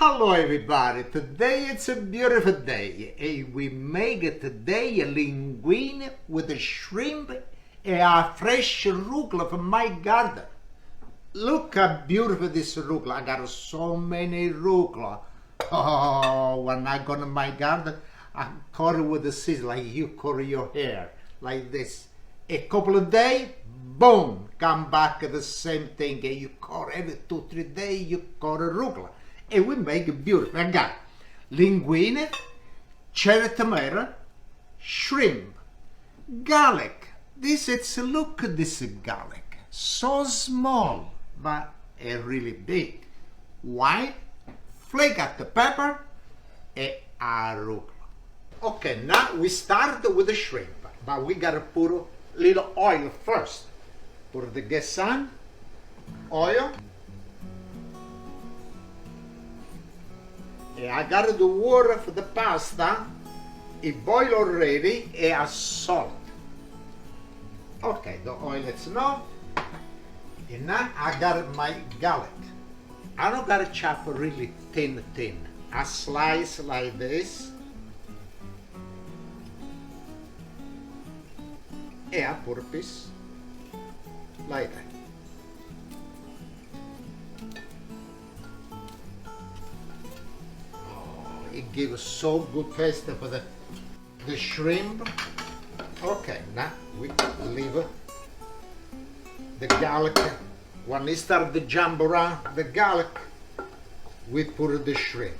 Hello everybody, today it's a beautiful day and we make it today a linguine with a shrimp and a fresh arugula from my garden. Look how beautiful this arugula, I got so many arugula. Oh, when I go to my garden, I cut it with the scissors like you cut your hair, like this. A couple of days, boom, come back the same thing and you cut every 2-3 days, you cut arugula. And we make it beautiful. I got linguine, cherry tomato, shrimp, garlic. Look at this garlic. So small, but really big. Wine, flake out the pepper, and arugula. Okay, now we start with the shrimp, but we gotta put a little oil first. Put the gas on, oil. I got the water for the pasta. It boiled already and salt. Okay, the oil is now. And now I got my garlic. I don't gotta chop really thin. I slice like this. And I put a piece like that. It gives so good taste for the shrimp. Okay, now we leave the garlic. When it starts to jump around the garlic, we put the shrimp.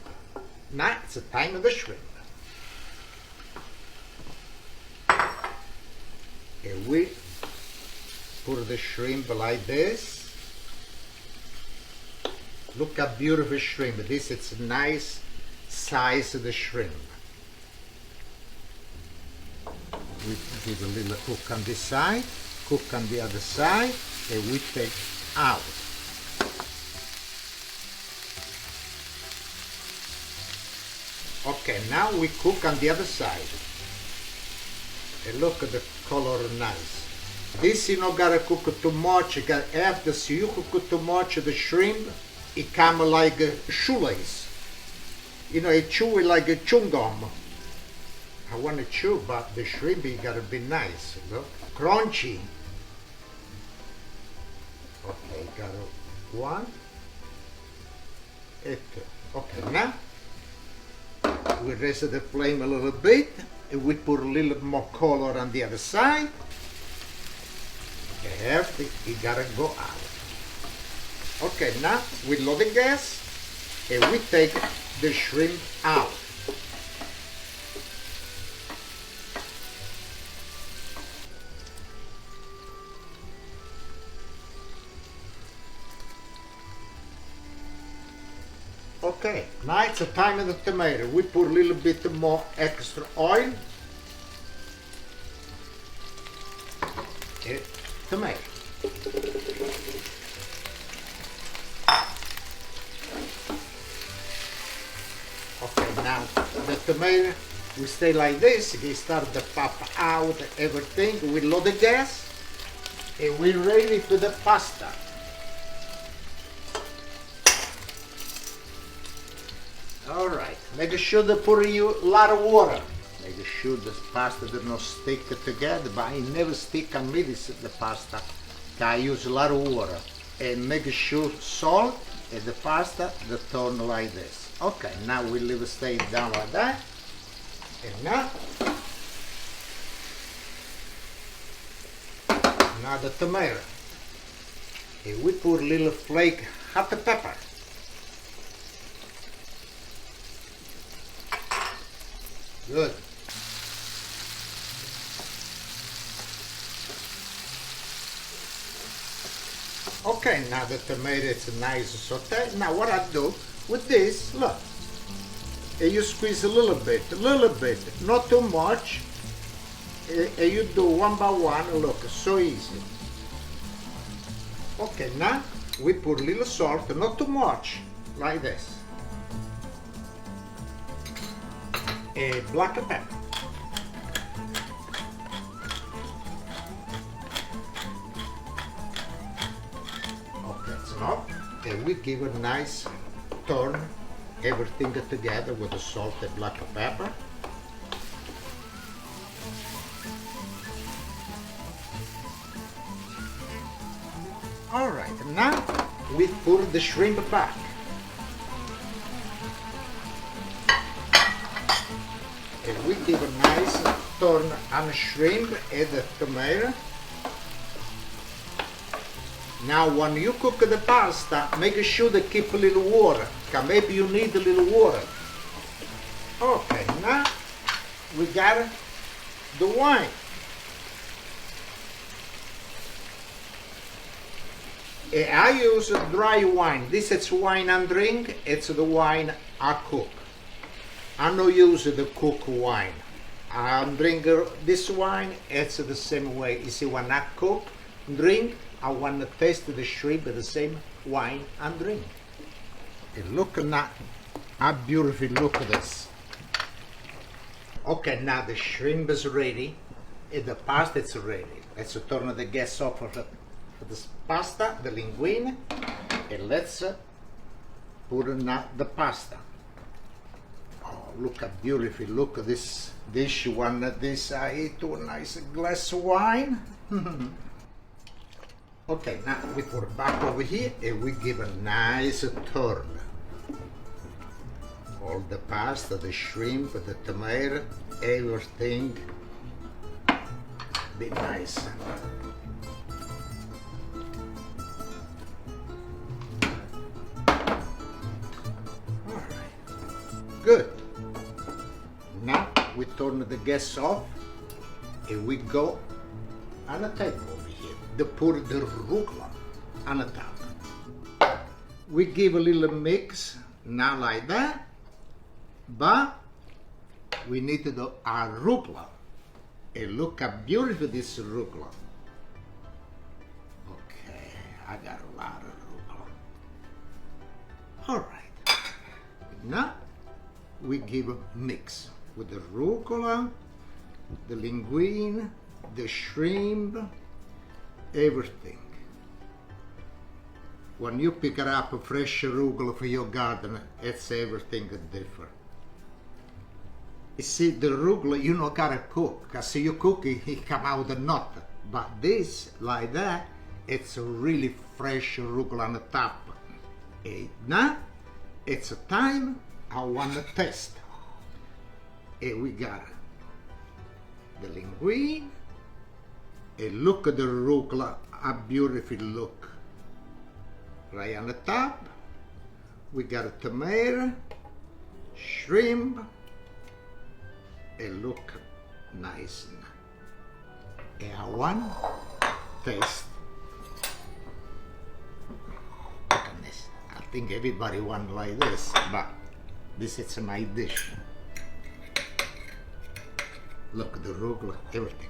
Now it's the time of the shrimp. And we put the shrimp like this. Look how beautiful shrimp. This is nice size of the shrimp. We give a little cook on this side, cook on the other side, and we take out. Okay, now we cook on the other side. And look at the color, nice. This you not gotta cook too much, after you cook too much the shrimp, it come like a shoelace. You know, it chewy like a chewing gum. I want to chew, but the shrimp gotta be nice, look, crunchy. Okay, got one, and two. Okay, now we raise the flame a little bit, and we put a little more color on the other side. After it gotta go out. Okay, now we lower the gas, and we take the shrimp out. Okay, now it's the time of the tomato. We put a little bit more extra oil. And tomato. Okay, now the tomato we stay like this. We start to pop out everything. We lower the gas and we're ready for the pasta. All right, make sure to put you a lot of water. Make sure the pasta does not stick together, but it never stick on me, the pasta. I use a lot of water. And make sure salt and the pasta the turn like this. Okay, now we leave it stay down like that. And now the tomato. And we put a little flake hot pepper. Good. Okay, now the tomato is nice saute. Now what I do with this, look, and you squeeze a little bit, not too much, and you do one by one, look, so easy. Okay, now we put a little salt, not too much, like this. A black pepper. Okay, it's enough. And we give a nice turn everything together with the salt and black pepper. Alright, now we put the shrimp back. And we give a nice turn on the shrimp and the tomato. Now when you cook the pasta, make sure to keep a little water, because maybe you need a little water. Okay, now we got the wine. I use dry wine. This is wine I drink, it's the wine I cook. I don't use the cook wine. I drink this wine, it's the same way. You see, when I cook, drink, I want to taste the shrimp with the same wine I drink. And look now, how beautiful, look at this. Okay, now the shrimp is ready, and the pasta is ready. Let's turn the gas off for this pasta, the linguine, and let's put now the pasta. Oh, look how beautiful, look at this dish, one of this I eat to a nice glass of wine. Okay, now we put it back over here and we give a nice turn. All the pasta, the shrimp, the tomato, everything be nice. Alright, good. Now we turn the gas off and we go on the table over here to put the arugula on the top. We give a little mix, not like that, but we need to do arugula. And look how beautiful this arugula. Okay, I got a lot of arugula. Alright, now we give a mix with the arugula, the linguine, the shrimp, everything. When you pick up a fresh arugula for your garden, it's everything different. You see, the arugula you not gotta cook, because you cook it, it come out the nut. But this, like that, it's a really fresh arugula on the top. And now, it's a time I want to taste. And we got the linguine, and look at the arugula, a beautiful look. Right on the top, we got a tomato, shrimp, and look nice. And I want taste. Look at this. I think everybody want like this, but this is my dish. Look at the arugula, everything.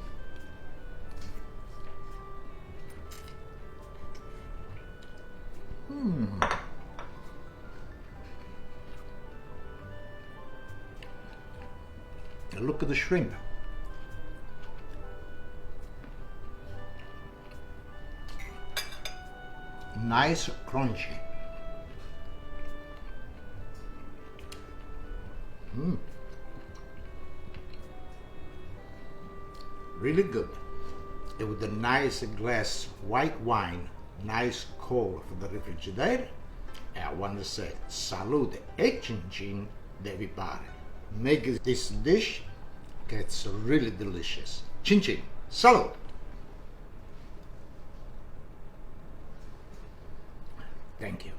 And look at the shrimp. Nice, crunchy. Really good. And with a nice glass white wine, nice cold from the refrigerator, I want to say salute e chin chin to everybody. Make this dish, it's really delicious. Chin chin, salute. Thank you.